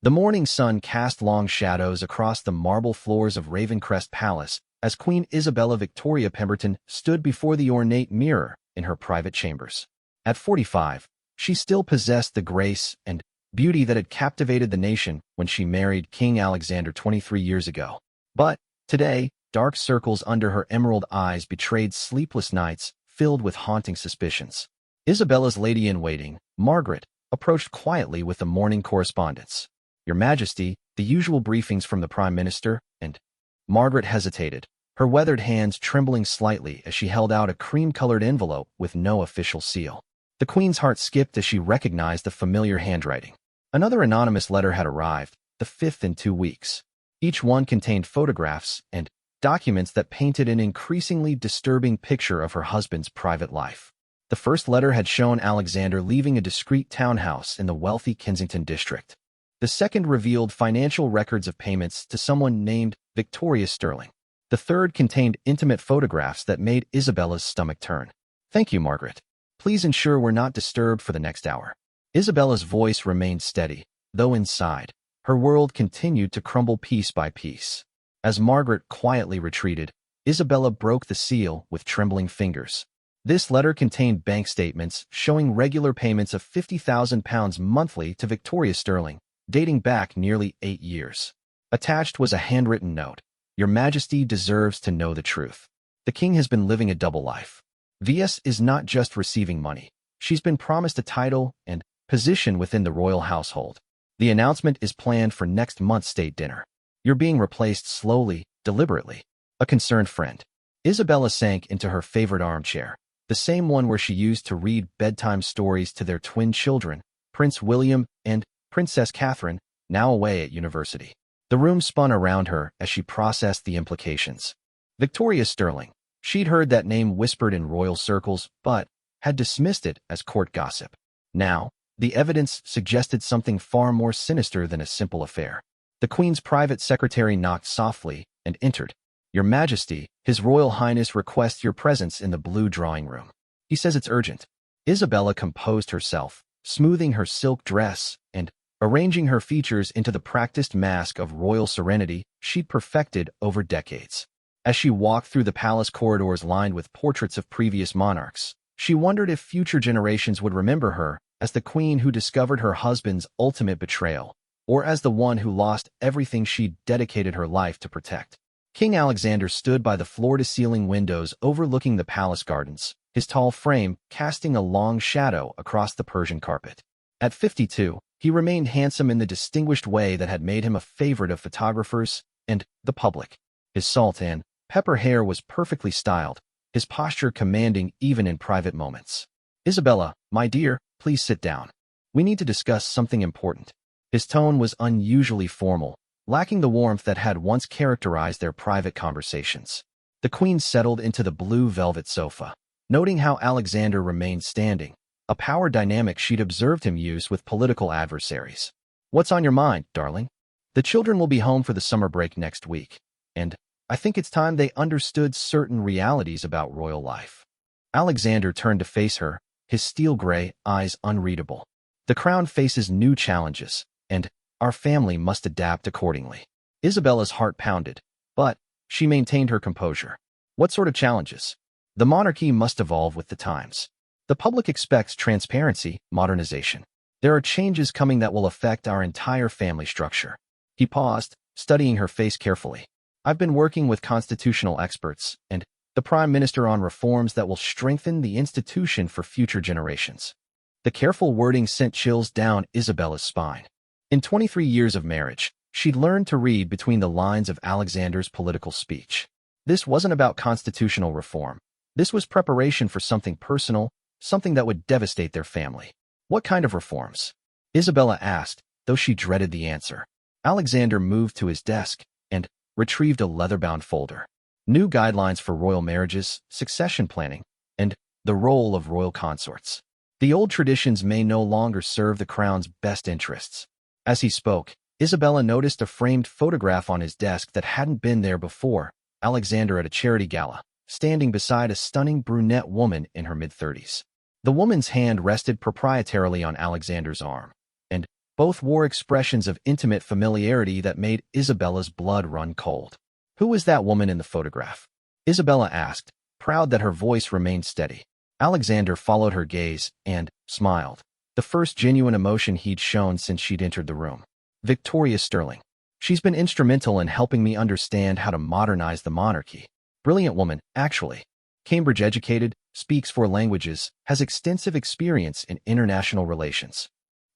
The morning sun cast long shadows across the marble floors of Ravencrest Palace as Queen Isabella Victoria Pemberton stood before the ornate mirror in her private chambers. At 45, she still possessed the grace and beauty that had captivated the nation when she married King Alexander 23 years ago. But today, dark circles under her emerald eyes betrayed sleepless nights filled with haunting suspicions. Isabella's lady-in-waiting, Margaret, approached quietly with the morning correspondence. "Your Majesty, the usual briefings from the Prime Minister," and Margaret hesitated, her weathered hands trembling slightly as she held out a cream-colored envelope with no official seal. The Queen's heart skipped as she recognized the familiar handwriting. Another anonymous letter had arrived, the fifth in 2 weeks. Each one contained photographs and documents that painted an increasingly disturbing picture of her husband's private life. The first letter had shown Alexander leaving a discreet townhouse in the wealthy Kensington district. The second revealed financial records of payments to someone named Victoria Sterling. The third contained intimate photographs that made Isabella's stomach turn. "Thank you, Margaret. Please ensure we're not disturbed for the next hour." Isabella's voice remained steady, though inside, her world continued to crumble piece by piece. As Margaret quietly retreated, Isabella broke the seal with trembling fingers. This letter contained bank statements showing regular payments of £50,000 monthly to Victoria Sterling, dating back nearly 8 years. Attached was a handwritten note. "Your Majesty deserves to know the truth. The king has been living a double life. VS is not just receiving money. She's been promised a title and position within the royal household. The announcement is planned for next month's state dinner. You're being replaced slowly, deliberately." A concerned friend. Isabella sank into her favorite armchair, the same one where she used to read bedtime stories to their twin children, Prince William and Princess Catherine, now away at university. The room spun around her as she processed the implications. Victoria Sterling. She'd heard that name whispered in royal circles, but had dismissed it as court gossip. Now, the evidence suggested something far more sinister than a simple affair. The Queen's private secretary knocked softly and entered. "Your Majesty, His Royal Highness requests your presence in the blue drawing room. He says it's urgent." Isabella composed herself, smoothing her silk dress and arranging her features into the practiced mask of royal serenity she'd perfected over decades. As she walked through the palace corridors lined with portraits of previous monarchs, she wondered if future generations would remember her as the queen who discovered her husband's ultimate betrayal, or as the one who lost everything she'd dedicated her life to protect. King Alexander stood by the floor-to-ceiling windows overlooking the palace gardens, his tall frame casting a long shadow across the Persian carpet. At 52, he remained handsome in the distinguished way that had made him a favorite of photographers and the public. His salt and pepper hair was perfectly styled, his posture commanding even in private moments. "Isabella, my dear, please sit down. We need to discuss something important." His tone was unusually formal, lacking the warmth that had once characterized their private conversations. The Queen settled into the blue velvet sofa, noting how Alexander remained standing, a power dynamic she'd observed him use with political adversaries. "What's on your mind, darling? The children will be home for the summer break next week, and I think it's time they understood certain realities about royal life." Alexander turned to face her, his steel-gray eyes unreadable. "The crown faces new challenges, and our family must adapt accordingly." Isabella's heart pounded, but she maintained her composure. "What sort of challenges?" "The monarchy must evolve with the times. The public expects transparency, modernization. There are changes coming that will affect our entire family structure." He paused, studying her face carefully. "I've been working with constitutional experts and the Prime Minister on reforms that will strengthen the institution for future generations." The careful wording sent chills down Isabella's spine. In 23 years of marriage, she'd learned to read between the lines of Alexander's political speech. This wasn't about constitutional reform. This was preparation for something personal, something that would devastate their family. "What kind of reforms?" Isabella asked, though she dreaded the answer. Alexander moved to his desk and retrieved a leather-bound folder. "New guidelines for royal marriages, succession planning, and the role of royal consorts. The old traditions may no longer serve the crown's best interests." As he spoke, Isabella noticed a framed photograph on his desk that hadn't been there before, Alexander at a charity gala, standing beside a stunning brunette woman in her mid-30s. The woman's hand rested proprietarily on Alexander's arm, and Both wore expressions of intimate familiarity that made Isabella's blood run cold. "Who is that woman in the photograph?" Isabella asked, proud that her voice remained steady. Alexander followed her gaze and smiled, the first genuine emotion he'd shown since she'd entered the room. "Victoria Sterling. She's been instrumental in helping me understand how to modernize the monarchy. Brilliant woman, actually. Cambridge educated, speaks 4 languages, has extensive experience in international relations."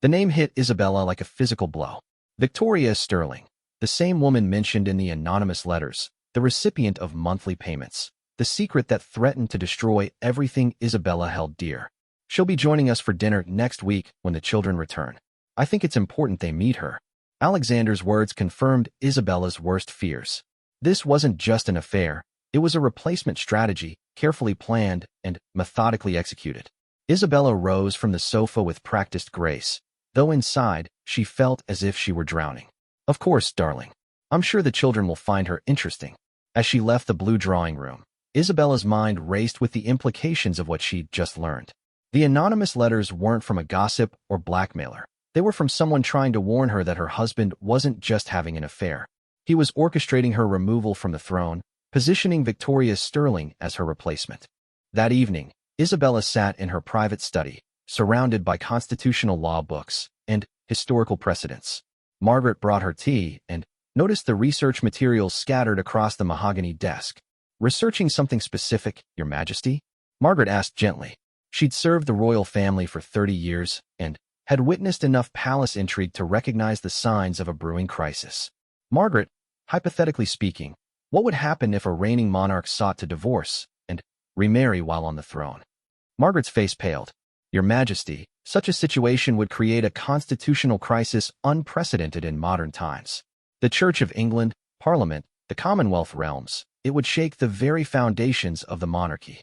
The name hit Isabella like a physical blow. Victoria Sterling, the same woman mentioned in the anonymous letters, the recipient of monthly payments, the secret that threatened to destroy everything Isabella held dear. "She'll be joining us for dinner next week when the children return. I think it's important they meet her." Alexander's words confirmed Isabella's worst fears. This wasn't just an affair, it was a replacement strategy, carefully planned and methodically executed. Isabella rose from the sofa with practiced grace, though inside, she felt as if she were drowning. "Of course, darling. I'm sure the children will find her interesting." As she left the blue drawing room, Isabella's mind raced with the implications of what she'd just learned. The anonymous letters weren't from a gossip or blackmailer. They were from someone trying to warn her that her husband wasn't just having an affair. He was orchestrating her removal from the throne, positioning Victoria Sterling as her replacement. That evening, Isabella sat in her private study, surrounded by constitutional law books and historical precedents. Margaret brought her tea and noticed the research materials scattered across the mahogany desk. "Researching something specific, Your Majesty?" Margaret asked gently. She'd served the royal family for 30 years and had witnessed enough palace intrigue to recognize the signs of a brewing crisis. "Margaret, hypothetically speaking, what would happen if a reigning monarch sought to divorce and remarry while on the throne?" Margaret's face paled. "Your Majesty, such a situation would create a constitutional crisis unprecedented in modern times. The Church of England, Parliament, the Commonwealth realms, it would shake the very foundations of the monarchy."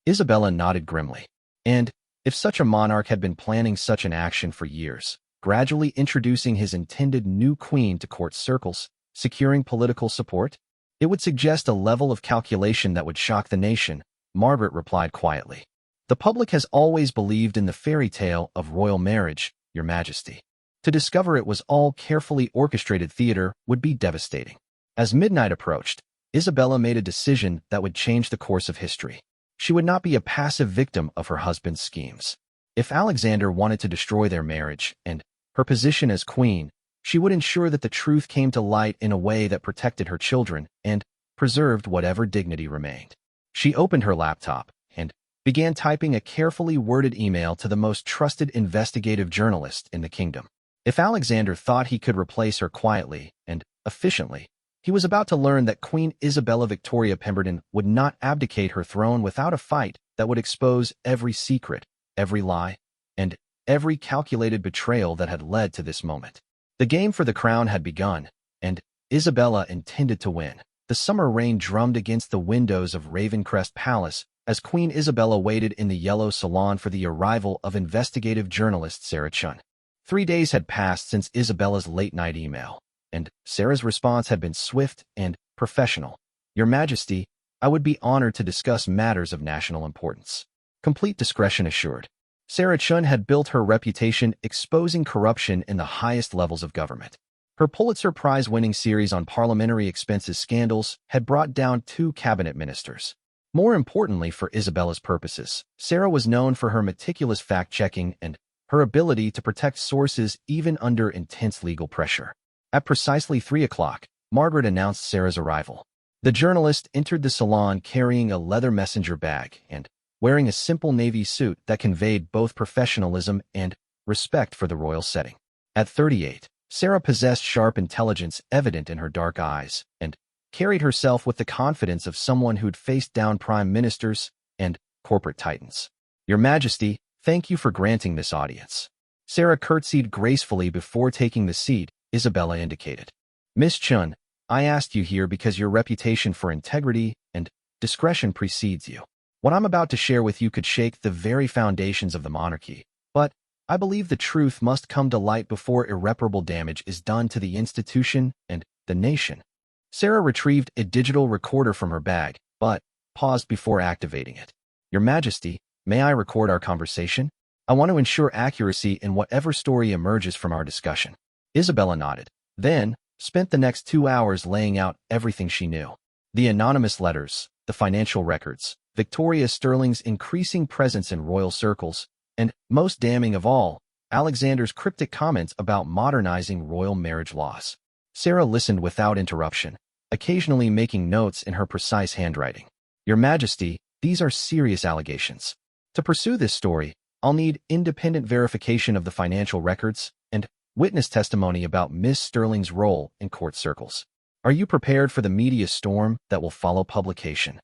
Isabella nodded grimly. "And if such a monarch had been planning such an action for years, gradually introducing his intended new queen to court circles, securing political support, it would suggest a level of calculation that would shock the nation," Margaret replied quietly. "The public has always believed in the fairy tale of royal marriage, Your Majesty. To discover it was all carefully orchestrated theater would be devastating." As midnight approached, Isabella made a decision that would change the course of history. She would not be a passive victim of her husband's schemes. If Alexander wanted to destroy their marriage and her position as queen, she would ensure that the truth came to light in a way that protected her children and preserved whatever dignity remained. She opened her laptop and began typing a carefully worded email to the most trusted investigative journalist in the kingdom. If Alexander thought he could replace her quietly and efficiently, he was about to learn that Queen Isabella Victoria Pemberton would not abdicate her throne without a fight that would expose every secret, every lie, and every calculated betrayal that had led to this moment. The game for the crown had begun, and Isabella intended to win. The summer rain drummed against the windows of Ravencrest Palace as Queen Isabella waited in the yellow salon for the arrival of investigative journalist Sarah Chun. 3 days had passed since Isabella's late-night email, and Sarah's response had been swift and professional. "Your Majesty, I would be honored to discuss matters of national importance." Complete discretion assured. Sarah Chun had built her reputation exposing corruption in the highest levels of government. Her Pulitzer Prize-winning series on parliamentary expenses scandals had brought down 2 cabinet ministers. More importantly for Isabella's purposes, Sarah was known for her meticulous fact-checking and her ability to protect sources even under intense legal pressure. At precisely 3 o'clock, Margaret announced Sarah's arrival. The journalist entered the salon carrying a leather messenger bag and wearing a simple navy suit that conveyed both professionalism and respect for the royal setting. At 38, Sarah possessed sharp intelligence evident in her dark eyes and carried herself with the confidence of someone who'd faced down prime ministers and corporate titans. "Your Majesty, thank you for granting this audience." Sarah curtsied gracefully before taking the seat Isabella indicated. "Miss Chun, I asked you here because your reputation for integrity and discretion precedes you. What I'm about to share with you could shake the very foundations of the monarchy, but I believe the truth must come to light before irreparable damage is done to the institution and the nation." Sarah retrieved a digital recorder from her bag, but paused before activating it. "Your Majesty, may I record our conversation?" I want to ensure accuracy in whatever story emerges from our discussion. Isabella nodded, then spent the next 2 hours laying out everything she knew. The anonymous letters, the financial records, Victoria Sterling's increasing presence in royal circles, and, most damning of all, Alexander's cryptic comments about modernizing royal marriage laws. Sarah listened without interruption, occasionally making notes in her precise handwriting. Your Majesty, these are serious allegations. To pursue this story, I'll need independent verification of the financial records and witness testimony about Miss Sterling's role in court circles. Are you prepared for the media storm that will follow publication?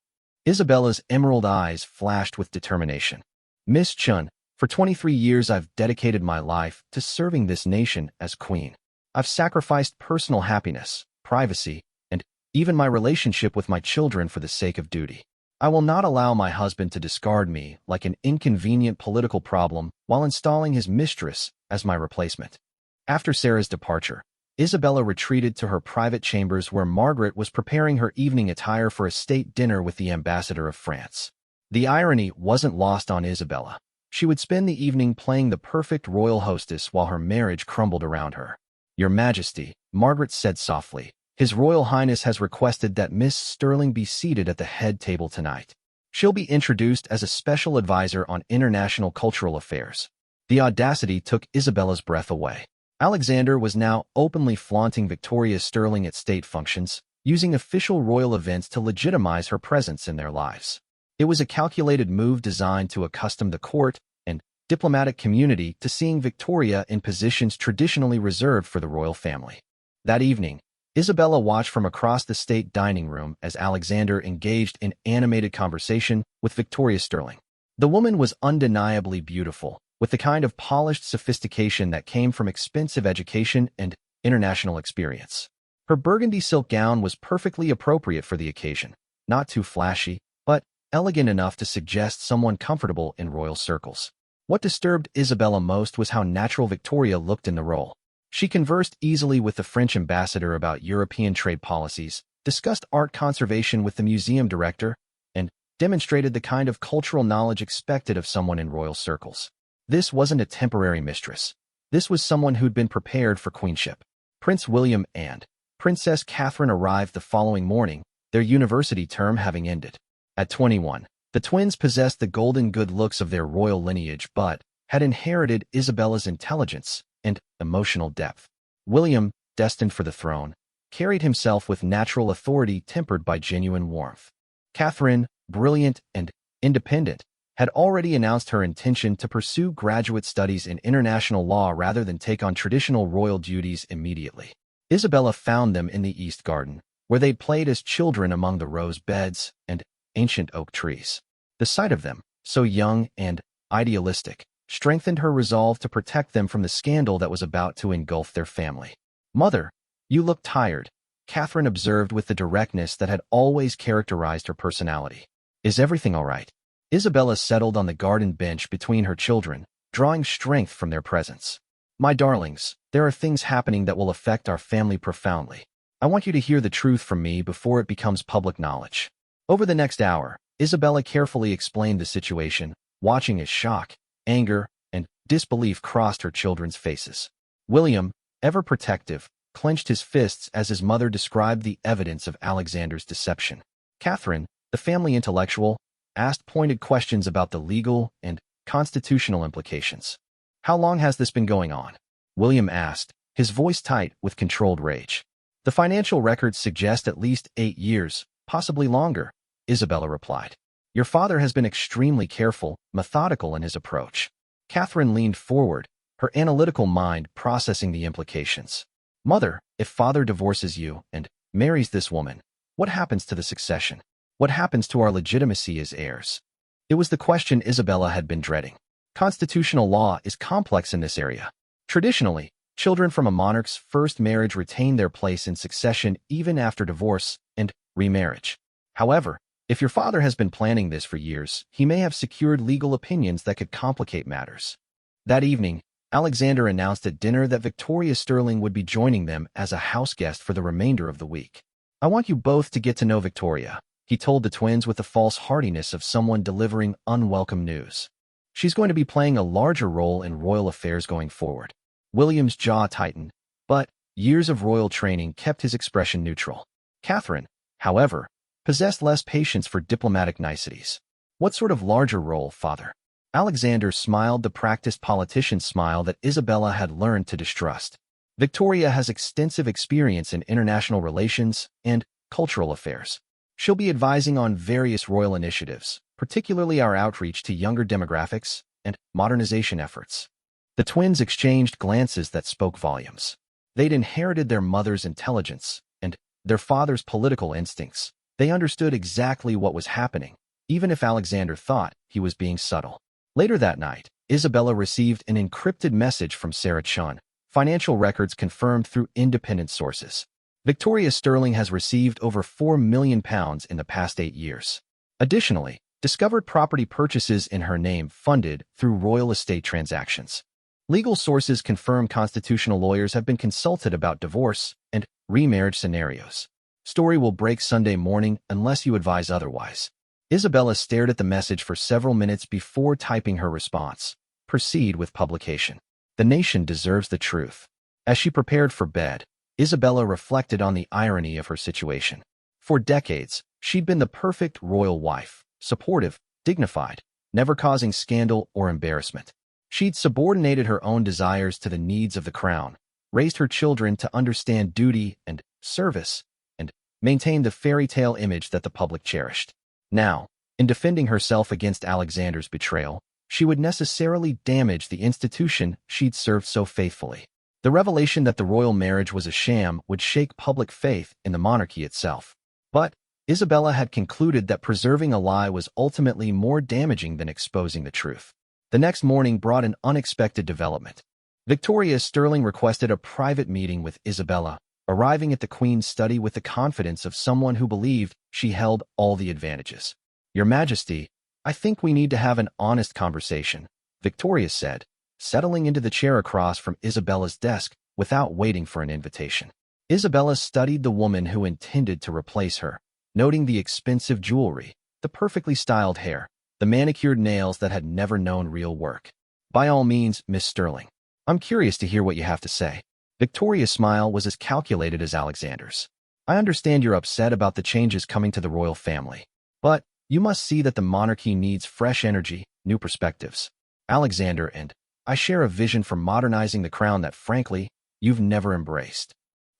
Isabella's emerald eyes flashed with determination. Miss Chun, for 23 years I've dedicated my life to serving this nation as queen. I've sacrificed personal happiness, privacy, and even my relationship with my children for the sake of duty. I will not allow my husband to discard me like an inconvenient political problem while installing his mistress as my replacement. After Sarah's departure, Isabella retreated to her private chambers where Margaret was preparing her evening attire for a state dinner with the ambassador of France. The irony wasn't lost on Isabella. She would spend the evening playing the perfect royal hostess while her marriage crumbled around her. Your Majesty, Margaret said softly, His Royal Highness has requested that Miss Sterling be seated at the head table tonight. She'll be introduced as a special advisor on international cultural affairs. The audacity took Isabella's breath away. Alexander was now openly flaunting Victoria Sterling at state functions, using official royal events to legitimize her presence in their lives. It was a calculated move designed to accustom the court and diplomatic community to seeing Victoria in positions traditionally reserved for the royal family. That evening, Isabella watched from across the state dining room as Alexander engaged in animated conversation with Victoria Sterling. The woman was undeniably beautiful, with the kind of polished sophistication that came from expensive education and international experience. Her burgundy silk gown was perfectly appropriate for the occasion, not too flashy, but elegant enough to suggest someone comfortable in royal circles. What disturbed Isabella most was how natural Victoria looked in the role. She conversed easily with the French ambassador about European trade policies, discussed art conservation with the museum director, and demonstrated the kind of cultural knowledge expected of someone in royal circles. This wasn't a temporary mistress. This was someone who'd been prepared for queenship. Prince William and Princess Catherine arrived the following morning, their university term having ended. At 21, the twins possessed the golden good looks of their royal lineage but had inherited Isabella's intelligence and emotional depth. William, destined for the throne, carried himself with natural authority tempered by genuine warmth. Catherine, brilliant and independent, had already announced her intention to pursue graduate studies in international law rather than take on traditional royal duties immediately. Isabella found them in the East Garden, where they played as children among the rose beds and ancient oak trees. The sight of them, so young and idealistic, strengthened her resolve to protect them from the scandal that was about to engulf their family. "Mother, you look tired," Catherine observed with the directness that had always characterized her personality. "Is everything all right?" Isabella settled on the garden bench between her children, drawing strength from their presence. "My darlings, there are things happening that will affect our family profoundly. I want you to hear the truth from me before it becomes public knowledge." Over the next hour, Isabella carefully explained the situation, watching as shock, anger, and disbelief crossed her children's faces. William, ever protective, clenched his fists as his mother described the evidence of Alexander's deception. Catherine, the family intellectual, asked pointed questions about the legal and constitutional implications. "How long has this been going on?" William asked, his voice tight with controlled rage. "The financial records suggest at least 8 years, possibly longer," Isabella replied. "Your father has been extremely careful, methodical in his approach." Catherine leaned forward, her analytical mind processing the implications. "Mother, if father divorces you and marries this woman, what happens to the succession? What happens to our legitimacy as heirs?" It was the question Isabella had been dreading. Constitutional law is complex in this area. Traditionally, children from a monarch's first marriage retain their place in succession even after divorce and remarriage. However, if your father has been planning this for years, he may have secured legal opinions that could complicate matters. That evening, Alexander announced at dinner that Victoria Sterling would be joining them as a house guest for the remainder of the week. "I want you both to get to know Victoria," he told the twins with the false heartiness of someone delivering unwelcome news. She's going to be playing a larger role in royal affairs going forward. William's jaw tightened, but years of royal training kept his expression neutral. Catherine, however, possessed less patience for diplomatic niceties. What sort of larger role, father? Alexander smiled the practiced politician's smile that Isabella had learned to distrust. Victoria has extensive experience in international relations and cultural affairs. She'll be advising on various royal initiatives, particularly our outreach to younger demographics and modernization efforts. The twins exchanged glances that spoke volumes. They'd inherited their mother's intelligence and their father's political instincts. They understood exactly what was happening, even if Alexander thought he was being subtle. Later that night, Isabella received an encrypted message from Sarah Chun, financial records confirmed through independent sources. Victoria Sterling has received over £4 million in the past 8 years. Additionally, discovered property purchases in her name funded through royal estate transactions. Legal sources confirm constitutional lawyers have been consulted about divorce and remarriage scenarios. Story will break Sunday morning unless you advise otherwise. Isabella stared at the message for several minutes before typing her response. Proceed with publication. The nation deserves the truth. As she prepared for bed, Isabella reflected on the irony of her situation. For decades, she'd been the perfect royal wife, supportive, dignified, never causing scandal or embarrassment. She'd subordinated her own desires to the needs of the crown, raised her children to understand duty and service, and maintained the fairy tale image that the public cherished. Now, in defending herself against Alexander's betrayal, she would necessarily damage the institution she'd served so faithfully. The revelation that the royal marriage was a sham would shake public faith in the monarchy itself. But Isabella had concluded that preserving a lie was ultimately more damaging than exposing the truth. The next morning brought an unexpected development. Victoria Sterling requested a private meeting with Isabella, arriving at the Queen's study with the confidence of someone who believed she held all the advantages. Your Majesty, I think we need to have an honest conversation, Victoria said, settling into the chair across from Isabella's desk without waiting for an invitation. Isabella studied the woman who intended to replace her, noting the expensive jewelry, the perfectly styled hair, the manicured nails that had never known real work. By all means, Miss Sterling. I'm curious to hear what you have to say. Victoria's smile was as calculated as Alexander's. I understand you're upset about the changes coming to the royal family, but you must see that the monarchy needs fresh energy, new perspectives. Alexander and I share a vision for modernizing the crown that, frankly, you've never embraced.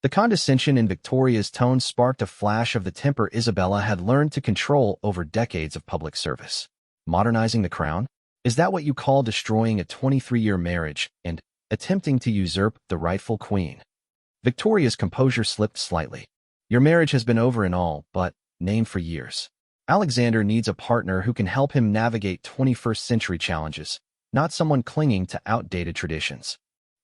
The condescension in Victoria's tone sparked a flash of the temper Isabella had learned to control over decades of public service. Modernizing the crown? Is that what you call destroying a 23-year marriage and attempting to usurp the rightful queen? Victoria's composure slipped slightly. Your marriage has been over and all, but named for years. Alexander needs a partner who can help him navigate 21st century challenges, not someone clinging to outdated traditions.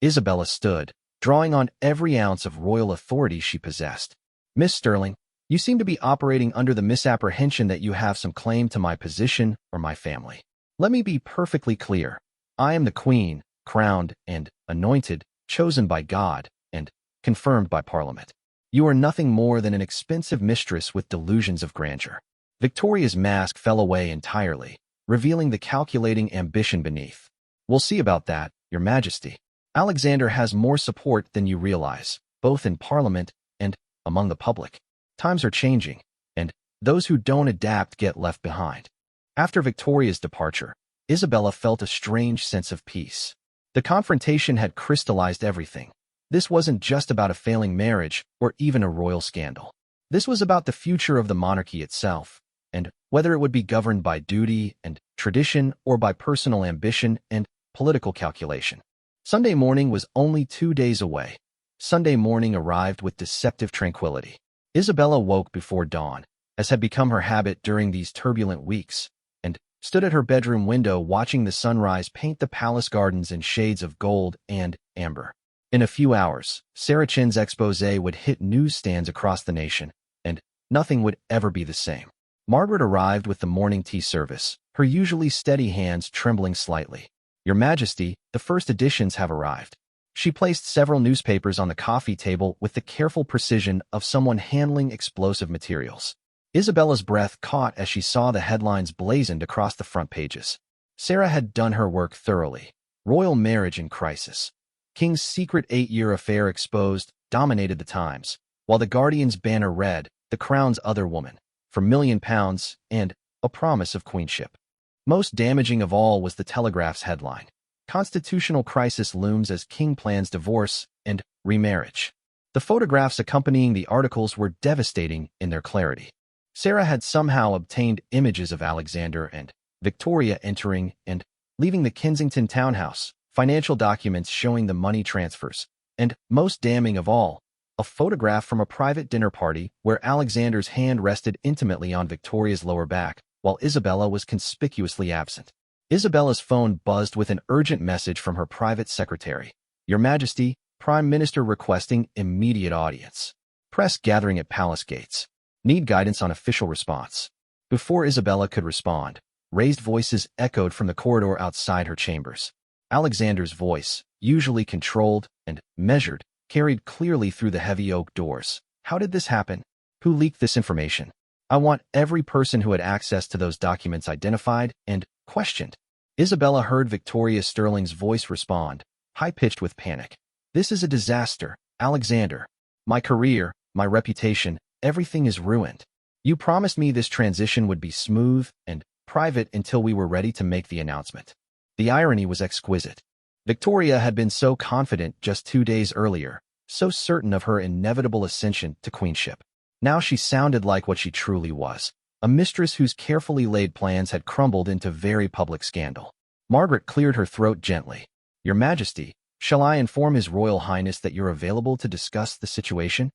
Isabella stood, drawing on every ounce of royal authority she possessed. Miss Sterling, you seem to be operating under the misapprehension that you have some claim to my position or my family. Let me be perfectly clear. I am the queen, crowned and anointed, chosen by God, and confirmed by Parliament. You are nothing more than an expensive mistress with delusions of grandeur. Victoria's mask fell away entirely, revealing the calculating ambition beneath. We'll see about that, Your Majesty. Alexander has more support than you realize, both in Parliament and among the public. Times are changing, and those who don't adapt get left behind. After Victoria's departure, Isabella felt a strange sense of peace. The confrontation had crystallized everything. This wasn't just about a failing marriage or even a royal scandal. This was about the future of the monarchy itself, and whether it would be governed by duty and tradition or by personal ambition and political calculation. Sunday morning was only 2 days away. Sunday morning arrived with deceptive tranquility. Isabella woke before dawn, as had become her habit during these turbulent weeks, and stood at her bedroom window watching the sunrise paint the palace gardens in shades of gold and amber. In a few hours, Sarah Chin's exposé would hit newsstands across the nation, and nothing would ever be the same. Margaret arrived with the morning tea service, her usually steady hands trembling slightly. Your Majesty, the first editions have arrived. She placed several newspapers on the coffee table with the careful precision of someone handling explosive materials. Isabella's breath caught as she saw the headlines blazoned across the front pages. Sarah had done her work thoroughly. Royal marriage in crisis. King's secret 8-year affair exposed dominated the Times, while the Guardian's banner read, "The Crown's Other Woman," for £1,000,000 and a promise of queenship. Most damaging of all was the Telegraph's headline, "Constitutional Crisis Looms as King Plans Divorce and Remarriage." The photographs accompanying the articles were devastating in their clarity. Sarah had somehow obtained images of Alexander and Victoria entering and leaving the Kensington townhouse, financial documents showing the money transfers, and, most damning of all, a photograph from a private dinner party where Alexander's hand rested intimately on Victoria's lower back, while Isabella was conspicuously absent. Isabella's phone buzzed with an urgent message from her private secretary. "Your Majesty, Prime Minister requesting immediate audience. Press gathering at palace gates. Need guidance on official response." Before Isabella could respond, raised voices echoed from the corridor outside her chambers. Alexander's voice, usually controlled and measured, carried clearly through the heavy oak doors. "How did this happen? Who leaked this information? I want every person who had access to those documents identified and questioned." Isabella heard Victoria Sterling's voice respond, high-pitched with panic. "This is a disaster, Alexander. My career, my reputation, everything is ruined. You promised me this transition would be smooth and private until we were ready to make the announcement." The irony was exquisite. Victoria had been so confident just 2 days earlier, so certain of her inevitable ascension to queenship. Now she sounded like what she truly was, a mistress whose carefully laid plans had crumbled into very public scandal. Margaret cleared her throat gently. "Your Majesty, shall I inform His Royal Highness that you're available to discuss the situation?"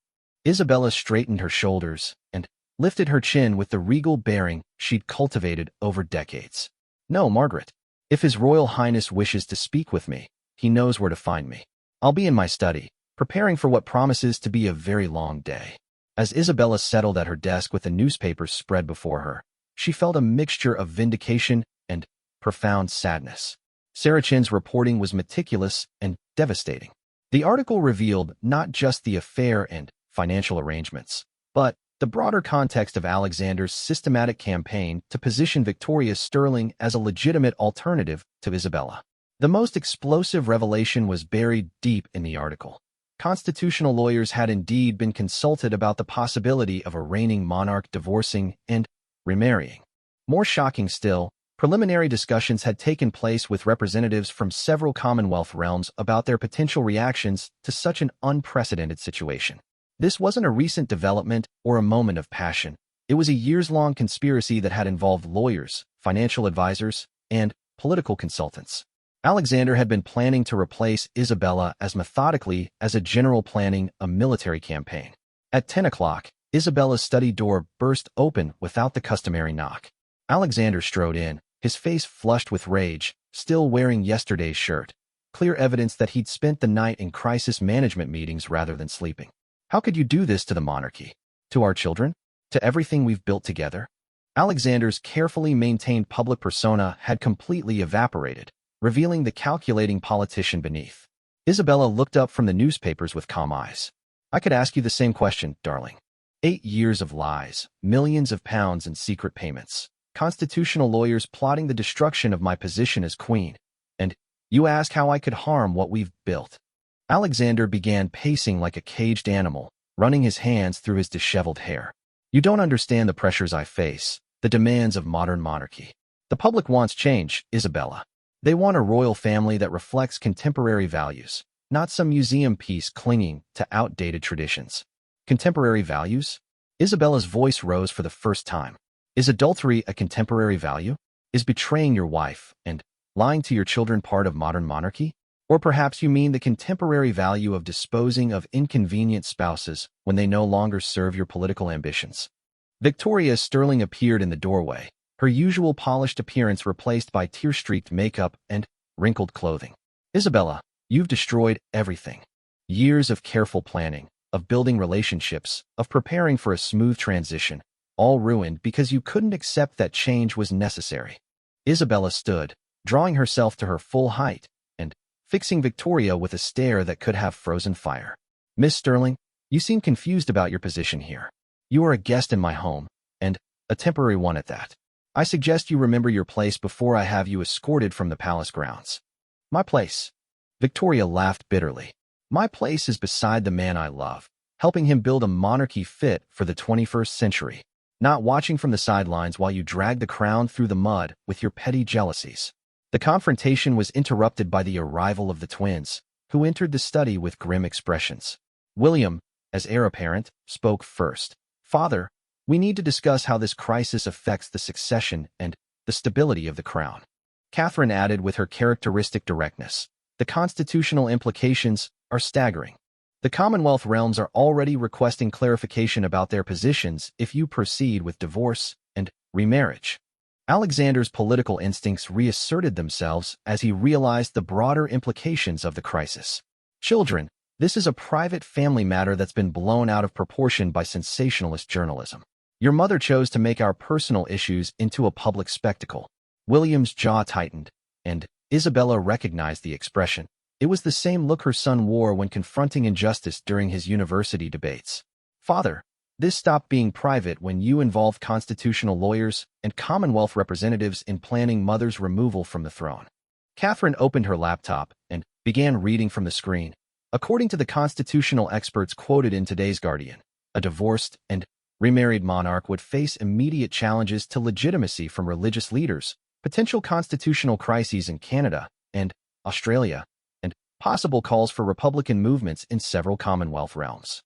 Isabella straightened her shoulders and lifted her chin with the regal bearing she'd cultivated over decades. "No, Margaret. If His Royal Highness wishes to speak with me, he knows where to find me. I'll be in my study, preparing for what promises to be a very long day." As Isabella settled at her desk with the newspapers spread before her, she felt a mixture of vindication and profound sadness. Sarah Chin's reporting was meticulous and devastating. The article revealed not just the affair and financial arrangements, but the broader context of Alexander's systematic campaign to position Victoria Sterling as a legitimate alternative to Isabella. The most explosive revelation was buried deep in the article. Constitutional lawyers had indeed been consulted about the possibility of a reigning monarch divorcing and remarrying. More shocking still, preliminary discussions had taken place with representatives from several Commonwealth realms about their potential reactions to such an unprecedented situation. This wasn't a recent development or a moment of passion. It was a years-long conspiracy that had involved lawyers, financial advisors, and political consultants. Alexander had been planning to replace Isabella as methodically as a general planning a military campaign. At 10 o'clock, Isabella's study door burst open without the customary knock. Alexander strode in, his face flushed with rage, still wearing yesterday's shirt, clear evidence that he'd spent the night in crisis management meetings rather than sleeping. "How could you do this to the monarchy? To our children? To everything we've built together?" Alexander's carefully maintained public persona had completely evaporated, revealing the calculating politician beneath. Isabella looked up from the newspapers with calm eyes. "I could ask you the same question, darling. 8 years of lies, millions of pounds in secret payments, constitutional lawyers plotting the destruction of my position as queen, and you ask how I could harm what we've built." Alexander began pacing like a caged animal, running his hands through his disheveled hair. "You don't understand the pressures I face, the demands of modern monarchy. The public wants change, Isabella. They want a royal family that reflects contemporary values, not some museum piece clinging to outdated traditions." Contemporary values? Isabella's voice rose for the first time. Is adultery a contemporary value? Is betraying your wife and lying to your children part of modern monarchy? Or perhaps you mean the contemporary value of disposing of inconvenient spouses when they no longer serve your political ambitions. Victoria Sterling appeared in the doorway, her usual polished appearance replaced by tear-streaked makeup and wrinkled clothing. "Isabella, you've destroyed everything. Years of careful planning, of building relationships, of preparing for a smooth transition, all ruined because you couldn't accept that change was necessary." Isabella stood, drawing herself to her full height, fixing Victoria with a stare that could have frozen fire. "Miss Sterling, you seem confused about your position here. You are a guest in my home, and a temporary one at that. I suggest you remember your place before I have you escorted from the palace grounds. My place. Victoria laughed bitterly. My place is beside the man I love, helping him build a monarchy fit for the 21st century, not watching from the sidelines while you drag the crown through the mud with your petty jealousies. The confrontation was interrupted by the arrival of the twins, who entered the study with grim expressions. William, as heir apparent, spoke first. Father, we need to discuss how this crisis affects the succession and the stability of the crown. Catherine added with her characteristic directness. The constitutional implications are staggering. The Commonwealth realms are already requesting clarification about their positions if you proceed with divorce and remarriage. Alexander's political instincts reasserted themselves as he realized the broader implications of the crisis. Children, this is a private family matter that's been blown out of proportion by sensationalist journalism. Your mother chose to make our personal issues into a public spectacle. William's jaw tightened, and Isabella recognized the expression. It was the same look her son wore when confronting injustice during his university debates. Father, this stopped being private when you involved constitutional lawyers and Commonwealth representatives in planning Mother's removal from the throne. Catherine opened her laptop and began reading from the screen. According to the constitutional experts quoted in today's Guardian, a divorced and remarried monarch would face immediate challenges to legitimacy from religious leaders, potential constitutional crises in Canada and Australia, and possible calls for Republican movements in several Commonwealth realms.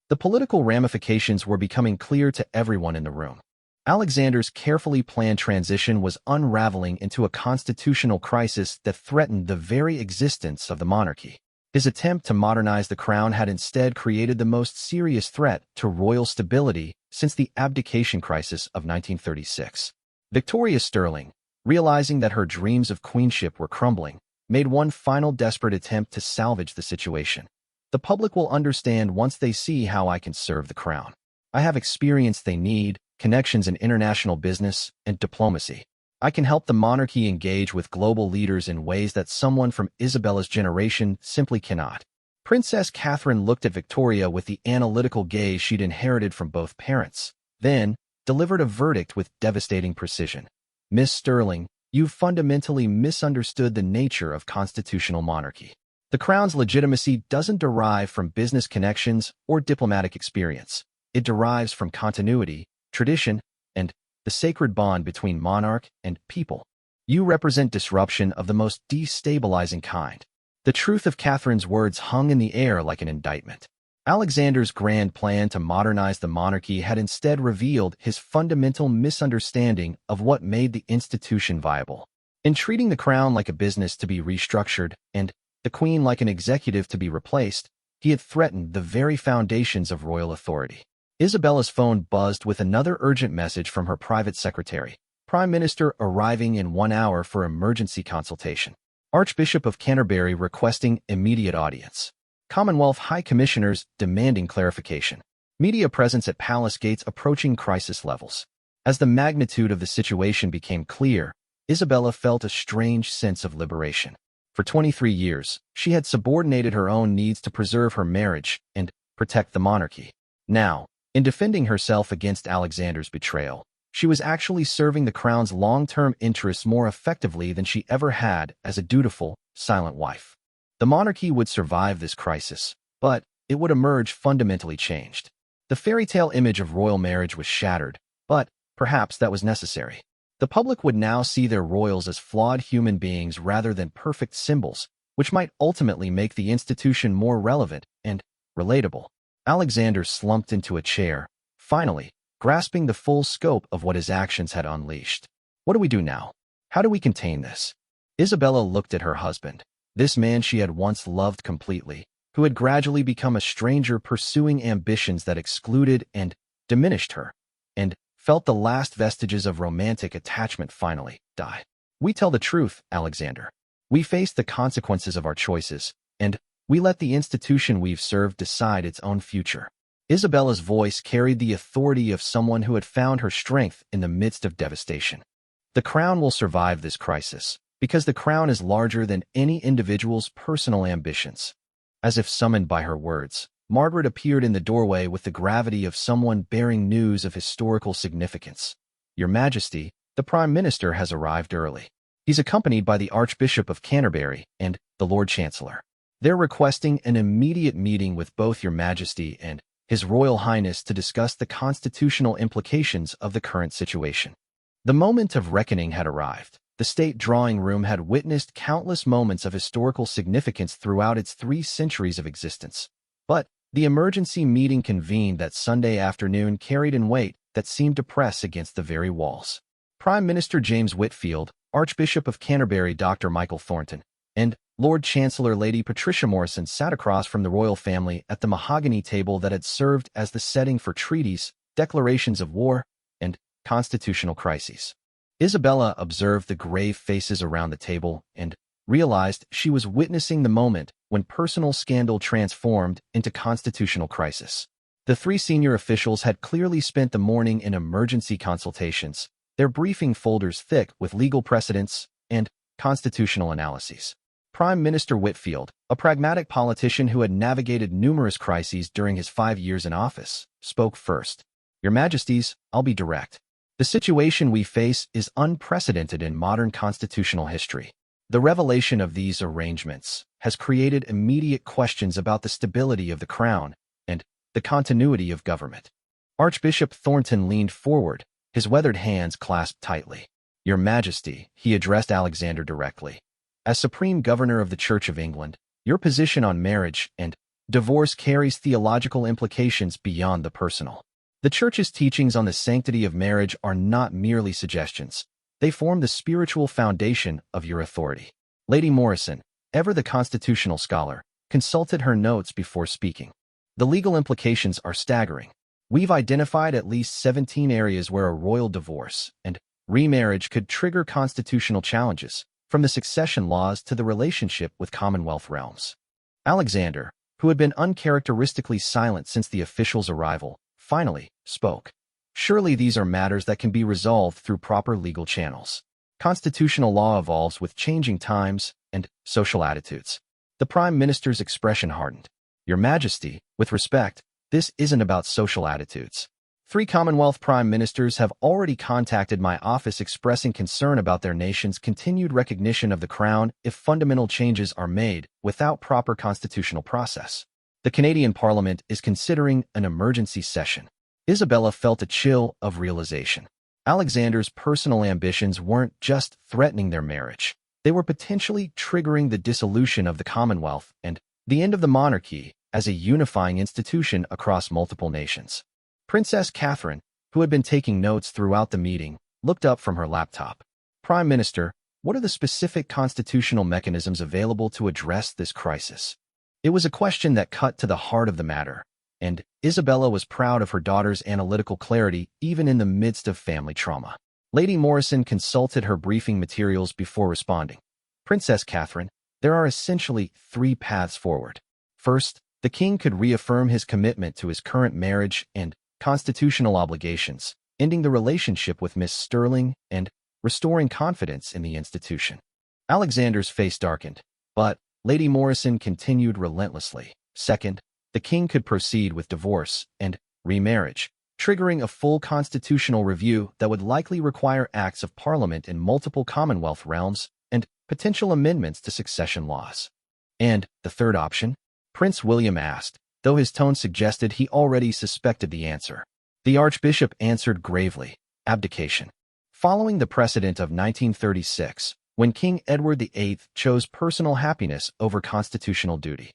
The political ramifications were becoming clear to everyone in the room. Alexander's carefully planned transition was unraveling into a constitutional crisis that threatened the very existence of the monarchy. His attempt to modernize the crown had instead created the most serious threat to royal stability since the abdication crisis of 1936. Victoria Sterling, realizing that her dreams of queenship were crumbling, made one final desperate attempt to salvage the situation. The public will understand once they see how I can serve the crown. I have experience they need, connections in international business, and diplomacy. I can help the monarchy engage with global leaders in ways that someone from Isabella's generation simply cannot. Princess Catherine looked at Victoria with the analytical gaze she'd inherited from both parents, then delivered a verdict with devastating precision. Miss Sterling, you've fundamentally misunderstood the nature of constitutional monarchy. The crown's legitimacy doesn't derive from business connections or diplomatic experience. It derives from continuity, tradition, and the sacred bond between monarch and people. You represent disruption of the most destabilizing kind. The truth of Catherine's words hung in the air like an indictment. Alexander's grand plan to modernize the monarchy had instead revealed his fundamental misunderstanding of what made the institution viable. In treating the crown like a business to be restructured and the queen like an executive to be replaced, he had threatened the very foundations of royal authority. Isabella's phone buzzed with another urgent message from her private secretary. Prime Minister arriving in 1 hour for emergency consultation. Archbishop of Canterbury requesting immediate audience. Commonwealth High Commissioners demanding clarification. Media presence at palace gates approaching crisis levels. As the magnitude of the situation became clear, Isabella felt a strange sense of liberation. For 23 years, she had subordinated her own needs to preserve her marriage and protect the monarchy. Now, in defending herself against Alexander's betrayal, she was actually serving the crown's long-term interests more effectively than she ever had as a dutiful, silent wife. The monarchy would survive this crisis, but it would emerge fundamentally changed. The fairy tale image of royal marriage was shattered, but perhaps that was necessary. The public would now see their royals as flawed human beings rather than perfect symbols, which might ultimately make the institution more relevant and relatable. Alexander slumped into a chair, finally, grasping the full scope of what his actions had unleashed. What do we do now? How do we contain this? Isabella looked at her husband, this man she had once loved completely, who had gradually become a stranger pursuing ambitions that excluded and diminished her, and felt the last vestiges of romantic attachment finally die. We tell the truth, Alexander. We face the consequences of our choices, and we let the institution we've served decide its own future. Isabella's voice carried the authority of someone who had found her strength in the midst of devastation. The crown will survive this crisis, because the crown is larger than any individual's personal ambitions. As if summoned by her words, Margaret appeared in the doorway with the gravity of someone bearing news of historical significance. Your Majesty, the Prime Minister has arrived early. He's accompanied by the Archbishop of Canterbury and the Lord Chancellor. They're requesting an immediate meeting with both Your Majesty and His Royal Highness to discuss the constitutional implications of the current situation. The moment of reckoning had arrived. The state drawing room had witnessed countless moments of historical significance throughout its 3 centuries of existence. But the emergency meeting convened that Sunday afternoon carried in weight that seemed to press against the very walls. Prime Minister James Whitfield, Archbishop of Canterbury Dr. Michael Thornton, and Lord Chancellor Lady Patricia Morrison sat across from the royal family at the mahogany table that had served as the setting for treaties, declarations of war, and constitutional crises. Isabella observed the grave faces around the table and realized she was witnessing the moment when personal scandal transformed into constitutional crisis. The 3 senior officials had clearly spent the morning in emergency consultations, their briefing folders thick with legal precedents and constitutional analyses. Prime Minister Whitfield, a pragmatic politician who had navigated numerous crises during his 5 years in office, spoke first. Your Majesties, I'll be direct. The situation we face is unprecedented in modern constitutional history. The revelation of these arrangements has created immediate questions about the stability of the crown and the continuity of government. Archbishop Thornton leaned forward, his weathered hands clasped tightly. Your Majesty, he addressed Alexander directly. As Supreme Governor of the Church of England, your position on marriage and divorce carries theological implications beyond the personal. The Church's teachings on the sanctity of marriage are not merely suggestions. They form the spiritual foundation of your authority. Lady Morrison, ever the constitutional scholar, consulted her notes before speaking. The legal implications are staggering. We've identified at least 17 areas where a royal divorce and remarriage could trigger constitutional challenges, from the succession laws to the relationship with Commonwealth realms. Alexander, who had been uncharacteristically silent since the official's arrival, finally spoke. Surely these are matters that can be resolved through proper legal channels. Constitutional law evolves with changing times and social attitudes. The Prime Minister's expression hardened. Your Majesty, with respect, this isn't about social attitudes. 3 Commonwealth Prime Ministers have already contacted my office expressing concern about their nation's continued recognition of the Crown if fundamental changes are made without proper constitutional process. The Canadian Parliament is considering an emergency session. Isabella felt a chill of realization. Alexander's personal ambitions weren't just threatening their marriage. They were potentially triggering the dissolution of the Commonwealth and the end of the monarchy as a unifying institution across multiple nations. Princess Catherine, who had been taking notes throughout the meeting, looked up from her laptop. Prime Minister, what are the specific constitutional mechanisms available to address this crisis? It was a question that cut to the heart of the matter, and Isabella was proud of her daughter's analytical clarity even in the midst of family trauma. Lady Morrison consulted her briefing materials before responding. Princess Catherine, there are essentially 3 paths forward. First, the king could reaffirm his commitment to his current marriage and constitutional obligations, ending the relationship with Miss Sterling and restoring confidence in the institution. Alexander's face darkened, but Lady Morrison continued relentlessly. Second, the king could proceed with divorce and remarriage, triggering a full constitutional review that would likely require acts of parliament in multiple Commonwealth realms and potential amendments to succession laws. And the third option? Prince William asked, though his tone suggested he already suspected the answer. The Archbishop answered gravely, abdication. Following the precedent of 1936, when King Edward VIII chose personal happiness over constitutional duty.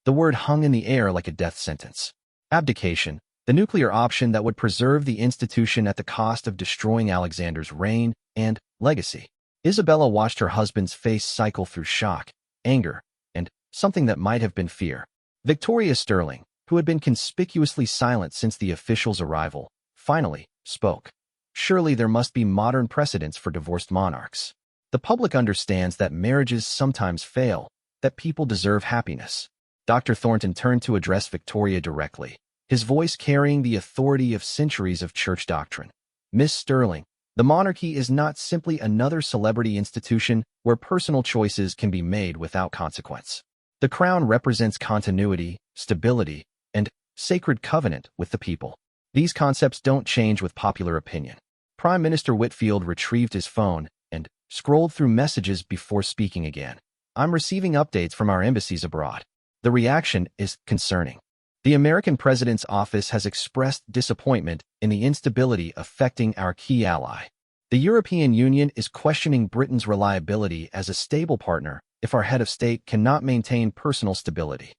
The word hung in the air like a death sentence. Abdication, the nuclear option that would preserve the institution at the cost of destroying Alexander's reign and legacy. Isabella watched her husband's face cycle through shock, anger, and something that might have been fear. Victoria Sterling, who had been conspicuously silent since the official's arrival, finally spoke. Surely there must be modern precedents for divorced monarchs. The public understands that marriages sometimes fail, that people deserve happiness. Dr. Thornton turned to address Victoria directly, his voice carrying the authority of centuries of church doctrine. Miss Sterling, the monarchy is not simply another celebrity institution where personal choices can be made without consequence. The crown represents continuity, stability, and sacred covenant with the people. These concepts don't change with popular opinion. Prime Minister Whitfield retrieved his phone and scrolled through messages before speaking again. I'm receiving updates from our embassies abroad. The reaction is concerning. The American president's office has expressed disappointment in the instability affecting our key ally. The European Union is questioning Britain's reliability as a stable partner if our head of state cannot maintain personal stability.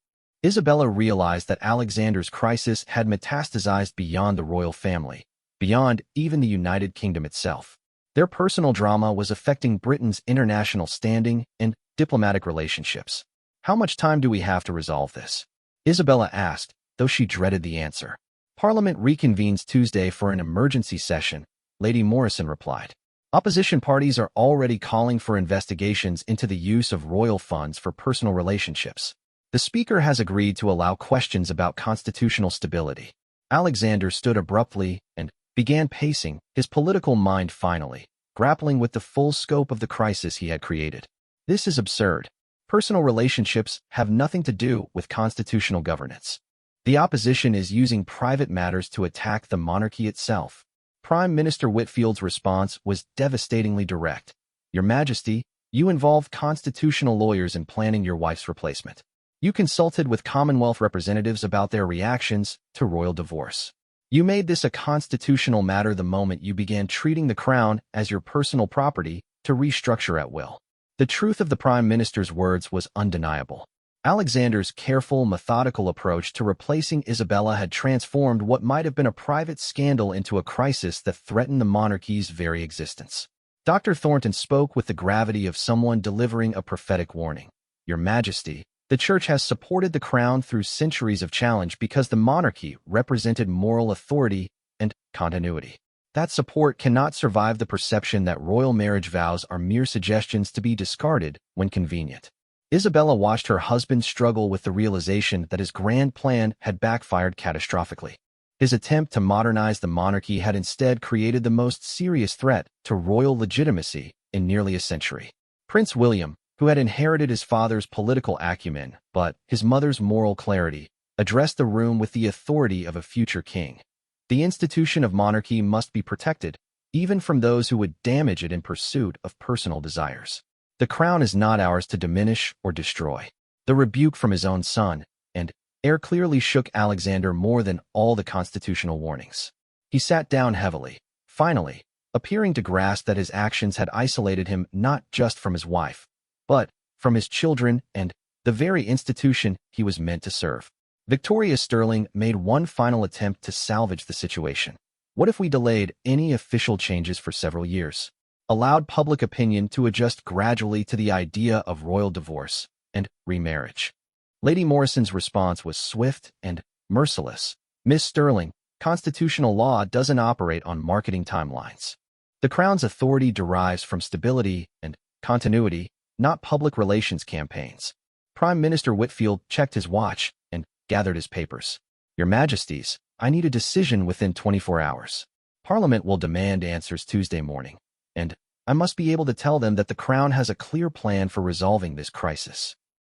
Isabella realized that Alexander's crisis had metastasized beyond the royal family, beyond even the United Kingdom itself. Their personal drama was affecting Britain's international standing and diplomatic relationships. How much time do we have to resolve this? Isabella asked, though she dreaded the answer. Parliament reconvenes Tuesday for an emergency session, Lady Morrison replied. Opposition parties are already calling for investigations into the use of royal funds for personal relationships. The Speaker has agreed to allow questions about constitutional stability. Alexander stood abruptly and began pacing, his political mind finally grappling with the full scope of the crisis he had created. This is absurd. Personal relationships have nothing to do with constitutional governance. The opposition is using private matters to attack the monarchy itself. Prime Minister Whitfield's response was devastatingly direct. Your Majesty, you involved constitutional lawyers in planning your wife's replacement. You consulted with Commonwealth representatives about their reactions to royal divorce. You made this a constitutional matter the moment you began treating the crown as your personal property to restructure at will. The truth of the Prime Minister's words was undeniable. Alexander's careful, methodical approach to replacing Isabella had transformed what might have been a private scandal into a crisis that threatened the monarchy's very existence. Dr. Thornton spoke with the gravity of someone delivering a prophetic warning. Your Majesty, the Church has supported the crown through centuries of challenge because the monarchy represented moral authority and continuity. That support cannot survive the perception that royal marriage vows are mere suggestions to be discarded when convenient. Isabella watched her husband struggle with the realization that his grand plan had backfired catastrophically. His attempt to modernize the monarchy had instead created the most serious threat to royal legitimacy in nearly a century. Prince William, who had inherited his father's political acumen but his mother's moral clarity, addressed the room with the authority of a future king. The institution of monarchy must be protected, even from those who would damage it in pursuit of personal desires. The crown is not ours to diminish or destroy. The rebuke from his own son and heir clearly shook Alexander more than all the constitutional warnings. He sat down heavily, finally, appearing to grasp that his actions had isolated him not just from his wife, but from his children and the very institution he was meant to serve. Victoria Sterling made one final attempt to salvage the situation. What if we delayed any official changes for several years? Allowed public opinion to adjust gradually to the idea of royal divorce and remarriage. Lady Morrison's response was swift and merciless. Miss Sterling, constitutional law doesn't operate on marketing timelines. The Crown's authority derives from stability and continuity, not public relations campaigns. Prime Minister Whitfield checked his watch and gathered his papers. Your Majesties, I need a decision within 24 hours. Parliament will demand answers Tuesday morning, and I must be able to tell them that the Crown has a clear plan for resolving this crisis.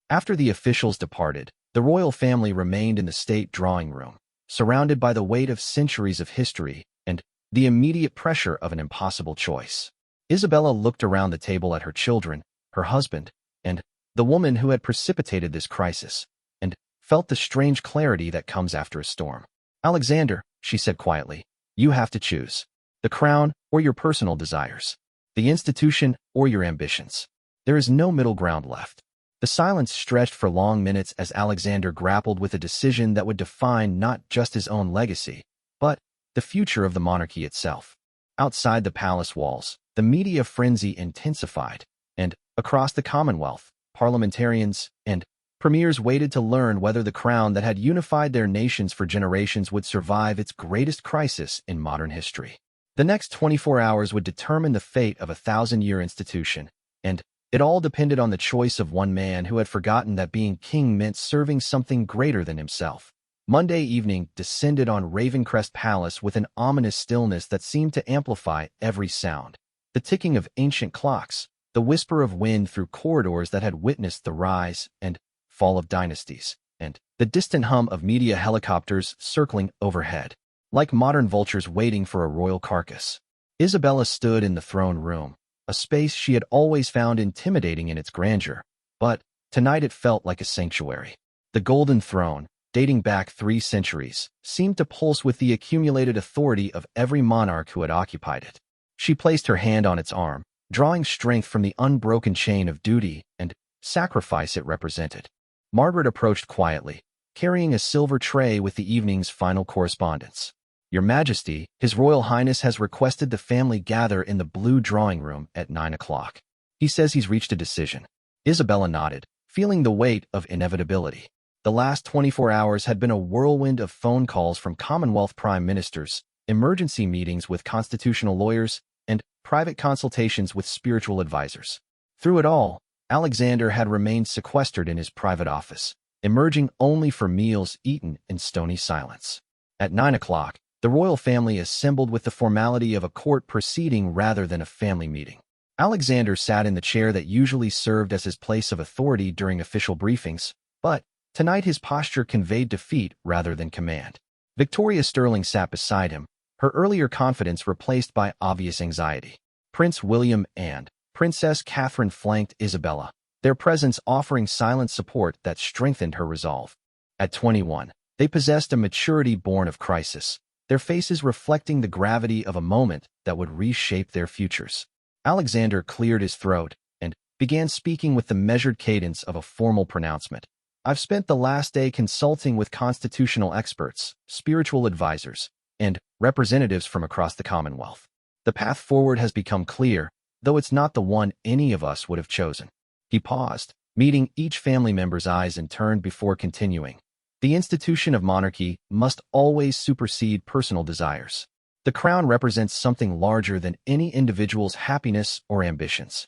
After the officials departed, the royal family remained in the state drawing room, surrounded by the weight of centuries of history and the immediate pressure of an impossible choice. Isabella looked around the table at her children, her husband, and the woman who had precipitated this crisis, and felt the strange clarity that comes after a storm. Alexander, she said quietly, you have to choose. The crown or your personal desires. The institution or your ambitions. There is no middle ground left. The silence stretched for long minutes as Alexander grappled with a decision that would define not just his own legacy, but the future of the monarchy itself. Outside the palace walls, the media frenzy intensified, and across the Commonwealth, parliamentarians and premiers waited to learn whether the crown that had unified their nations for generations would survive its greatest crisis in modern history. The next 24 hours would determine the fate of a 1,000-year institution, and it all depended on the choice of one man who had forgotten that being king meant serving something greater than himself. Monday evening descended on Ravencrest Palace with an ominous stillness that seemed to amplify every sound. The ticking of ancient clocks, the whisper of wind through corridors that had witnessed the rise and fall of dynasties, and the distant hum of media helicopters circling overhead, like modern vultures waiting for a royal carcass. Isabella stood in the throne room, a space she had always found intimidating in its grandeur, but tonight it felt like a sanctuary. The golden throne, dating back 3 centuries, seemed to pulse with the accumulated authority of every monarch who had occupied it. She placed her hand on its arm, drawing strength from the unbroken chain of duty and sacrifice it represented. Margaret approached quietly, carrying a silver tray with the evening's final correspondence. "Your Majesty, His Royal Highness has requested the family gather in the blue drawing room at 9 o'clock. He says he's reached a decision." Isabella nodded, feeling the weight of inevitability. The last 24 hours had been a whirlwind of phone calls from Commonwealth prime ministers, emergency meetings with constitutional lawyers, and private consultations with spiritual advisors. Through it all, Alexander had remained sequestered in his private office, emerging only for meals eaten in stony silence. At 9 o'clock, the royal family assembled with the formality of a court proceeding rather than a family meeting. Alexander sat in the chair that usually served as his place of authority during official briefings, but tonight his posture conveyed defeat rather than command. Victoria Sterling sat beside him, her earlier confidence replaced by obvious anxiety. Prince William and Princess Catherine flanked Isabella, their presence offering silent support that strengthened her resolve. At 21, they possessed a maturity born of crisis, their faces reflecting the gravity of a moment that would reshape their futures. Alexander cleared his throat and began speaking with the measured cadence of a formal pronouncement. "I've spent the last day consulting with constitutional experts, spiritual advisors, and representatives from across the Commonwealth. The path forward has become clear, though it's not the one any of us would have chosen." He paused, meeting each family member's eyes in turn before continuing. "The institution of monarchy must always supersede personal desires. The crown represents something larger than any individual's happiness or ambitions."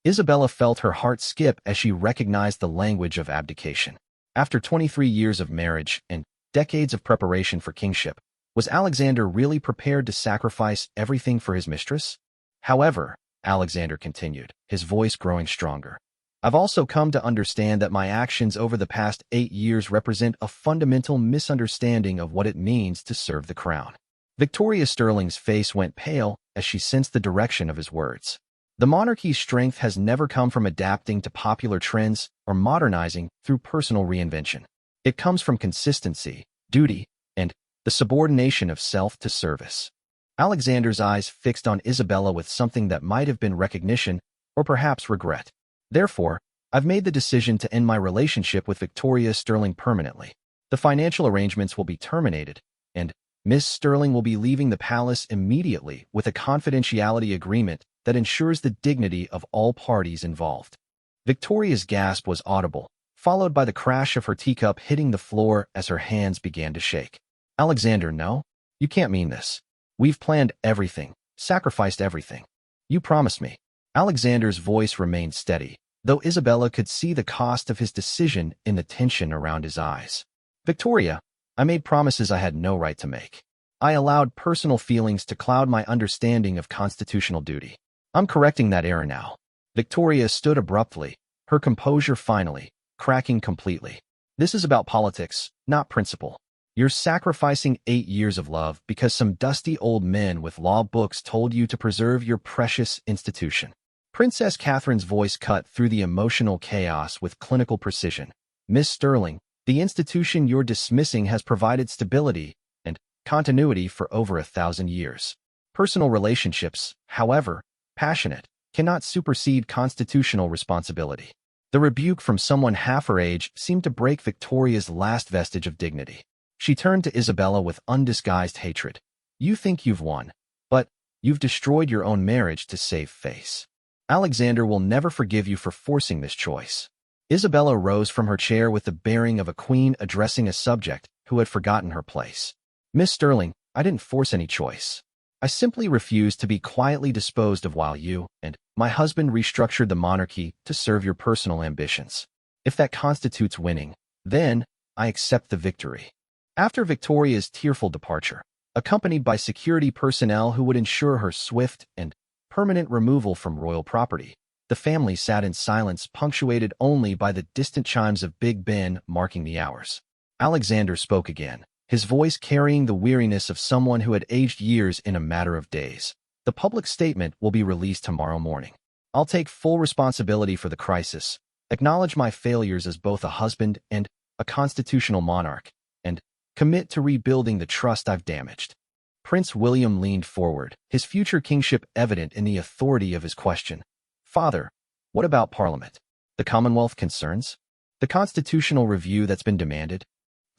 Isabella felt her heart skip as she recognized the language of abdication. After 23 years of marriage and decades of preparation for kingship, was Alexander really prepared to sacrifice everything for his mistress? "However," Alexander continued, his voice growing stronger, "I've also come to understand that my actions over the past 8 years represent a fundamental misunderstanding of what it means to serve the crown." Victoria Sterling's face went pale as she sensed the direction of his words. The monarchy's strength has never come from adapting to popular trends or modernizing through personal reinvention. It comes from consistency, duty, and the subordination of self to service. Alexander's eyes fixed on Isabella with something that might have been recognition or perhaps regret. "Therefore, I've made the decision to end my relationship with Victoria Sterling permanently. The financial arrangements will be terminated, and Miss Sterling will be leaving the palace immediately with a confidentiality agreement that ensures the dignity of all parties involved." Victoria's gasp was audible, followed by the crash of her teacup hitting the floor as her hands began to shake. "Alexander, no. You can't mean this. We've planned everything, sacrificed everything. You promised me." Alexander's voice remained steady, though Isabella could see the cost of his decision in the tension around his eyes. "Victoria, I made promises I had no right to make. I allowed personal feelings to cloud my understanding of constitutional duty. I'm correcting that error now." Victoria stood abruptly, her composure finally cracking completely. "This is about politics, not principle. You're sacrificing 8 years of love because some dusty old men with law books told you to preserve your precious institution." Princess Catherine's voice cut through the emotional chaos with clinical precision. "Miss Sterling, the institution you're dismissing has provided stability and continuity for over 1,000 years. Personal relationships, however passionate, cannot supersede constitutional responsibility." The rebuke from someone half her age seemed to break Victoria's last vestige of dignity. She turned to Isabella with undisguised hatred. "You think you've won, but you've destroyed your own marriage to save face. Alexander will never forgive you for forcing this choice." Isabella rose from her chair with the bearing of a queen addressing a subject who had forgotten her place. "Miss Sterling, I didn't force any choice. I simply refused to be quietly disposed of while you and my husband restructured the monarchy to serve your personal ambitions. If that constitutes winning, then I accept the victory." After Victoria's tearful departure, accompanied by security personnel who would ensure her swift and permanent removal from royal property, the family sat in silence punctuated only by the distant chimes of Big Ben marking the hours. Alexander spoke again, his voice carrying the weariness of someone who had aged years in a matter of days. The public statement will be released tomorrow morning. I'll take full responsibility for the crisis, acknowledge my failures as both a husband and a constitutional monarch, and commit to rebuilding the trust I've damaged. Prince William leaned forward, his future kingship evident in the authority of his question. Father, what about Parliament? The Commonwealth concerns? The constitutional review that's been demanded?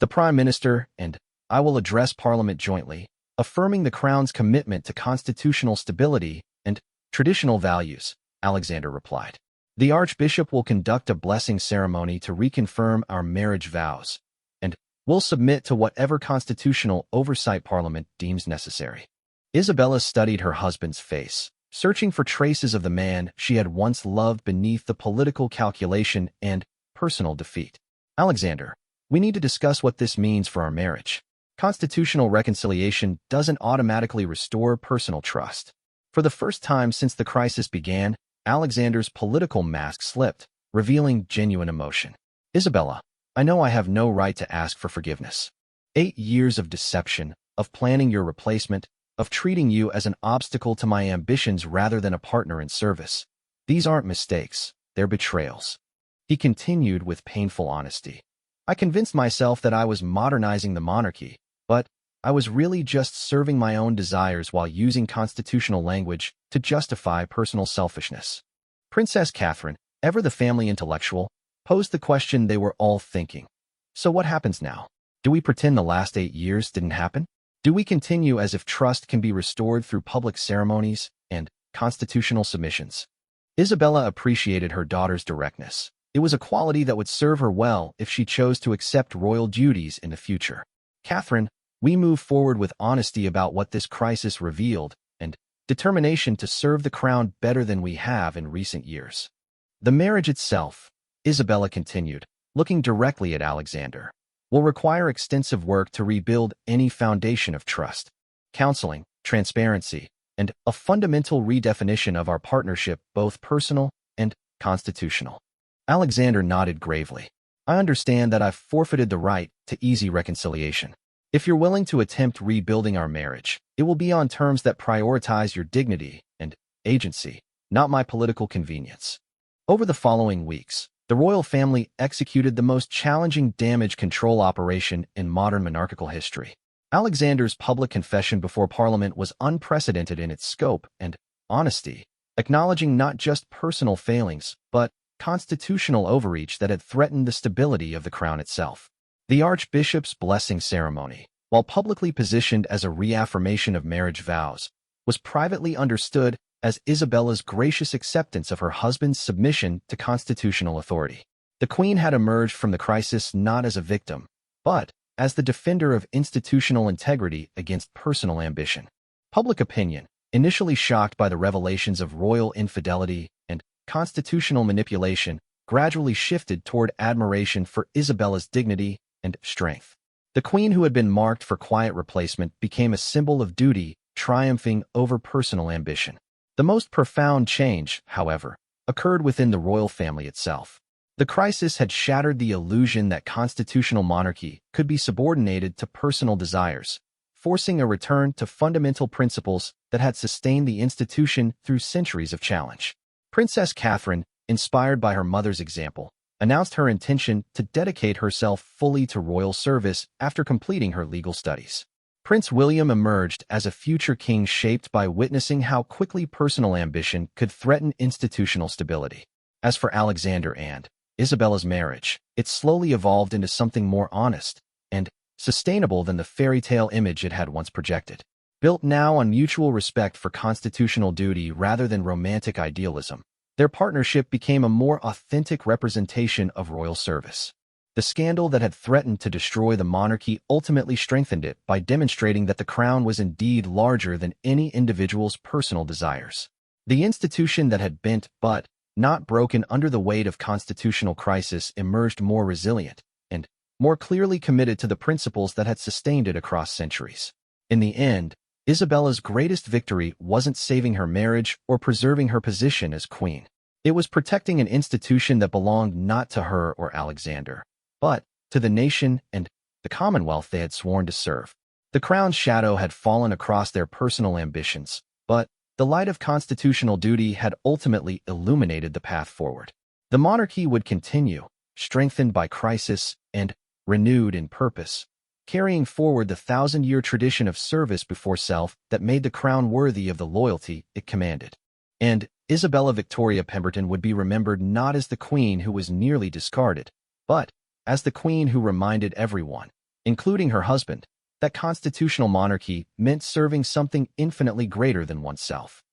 The Prime Minister and I will address Parliament jointly, affirming the Crown's commitment to constitutional stability and traditional values, Alexander replied. The Archbishop will conduct a blessing ceremony to reconfirm our marriage vows, and will submit to whatever constitutional oversight Parliament deems necessary. Isabella studied her husband's face, searching for traces of the man she had once loved beneath the political calculation and personal defeat. Alexander, we need to discuss what this means for our marriage. Constitutional reconciliation doesn't automatically restore personal trust. For the first time since the crisis began, Alexander's political mask slipped, revealing genuine emotion. Isabella, I know I have no right to ask for forgiveness. 8 years of deception, of planning your replacement, of treating you as an obstacle to my ambitions rather than a partner in service. These aren't mistakes, they're betrayals. He continued with painful honesty. I convinced myself that I was modernizing the monarchy, but I was really just serving my own desires while using constitutional language to justify personal selfishness. Princess Catherine, ever the family intellectual, posed the question they were all thinking. So what happens now? Do we pretend the last 8 years didn't happen? Do we continue as if trust can be restored through public ceremonies and constitutional submissions? Isabella appreciated her daughter's directness. It was a quality that would serve her well if she chose to accept royal duties in the future. Catherine, we move forward with honesty about what this crisis revealed and determination to serve the crown better than we have in recent years. The marriage itself, Isabella continued, looking directly at Alexander, will require extensive work to rebuild any foundation of trust. Counseling, transparency, and a fundamental redefinition of our partnership, both personal and constitutional. Alexander nodded gravely. I understand that I've forfeited the right to easy reconciliation. If you're willing to attempt rebuilding our marriage, it will be on terms that prioritize your dignity and agency, not my political convenience. Over the following weeks, the royal family executed the most challenging damage control operation in modern monarchical history. Alexander's public confession before Parliament was unprecedented in its scope and honesty, acknowledging not just personal failings, but constitutional overreach that had threatened the stability of the crown itself. The Archbishop's blessing ceremony, while publicly positioned as a reaffirmation of marriage vows, was privately understood as Isabella's gracious acceptance of her husband's submission to constitutional authority. The Queen had emerged from the crisis not as a victim, but as the defender of institutional integrity against personal ambition. Public opinion, initially shocked by the revelations of royal infidelity and constitutional manipulation, gradually shifted toward admiration for Isabella's dignity and strength. The Queen, who had been marked for quiet replacement, became a symbol of duty, triumphing over personal ambition. The most profound change, however, occurred within the royal family itself. The crisis had shattered the illusion that constitutional monarchy could be subordinated to personal desires, forcing a return to fundamental principles that had sustained the institution through centuries of challenge. Princess Catherine, inspired by her mother's example, announced her intention to dedicate herself fully to royal service after completing her legal studies. Prince William emerged as a future king shaped by witnessing how quickly personal ambition could threaten institutional stability. As for Alexander and Isabella's marriage, it slowly evolved into something more honest and sustainable than the fairy tale image it had once projected. Built now on mutual respect for constitutional duty rather than romantic idealism, their partnership became a more authentic representation of royal service. The scandal that had threatened to destroy the monarchy ultimately strengthened it by demonstrating that the crown was indeed larger than any individual's personal desires. The institution that had bent but not broken under the weight of constitutional crisis emerged more resilient and more clearly committed to the principles that had sustained it across centuries. In the end, Isabella's greatest victory wasn't saving her marriage or preserving her position as queen. It was protecting an institution that belonged not to her or Alexander, but to the nation and the Commonwealth they had sworn to serve. The crown's shadow had fallen across their personal ambitions, but The light of constitutional duty had ultimately illuminated the path forward. The monarchy would continue, strengthened by crisis and renewed in purpose, carrying forward the thousand-year tradition of service before self that made the crown worthy of the loyalty it commanded. And Isabella Victoria Pemberton would be remembered not as the queen who was nearly discarded, but as the queen who reminded everyone, including her husband, that constitutional monarchy meant serving something infinitely greater than oneself.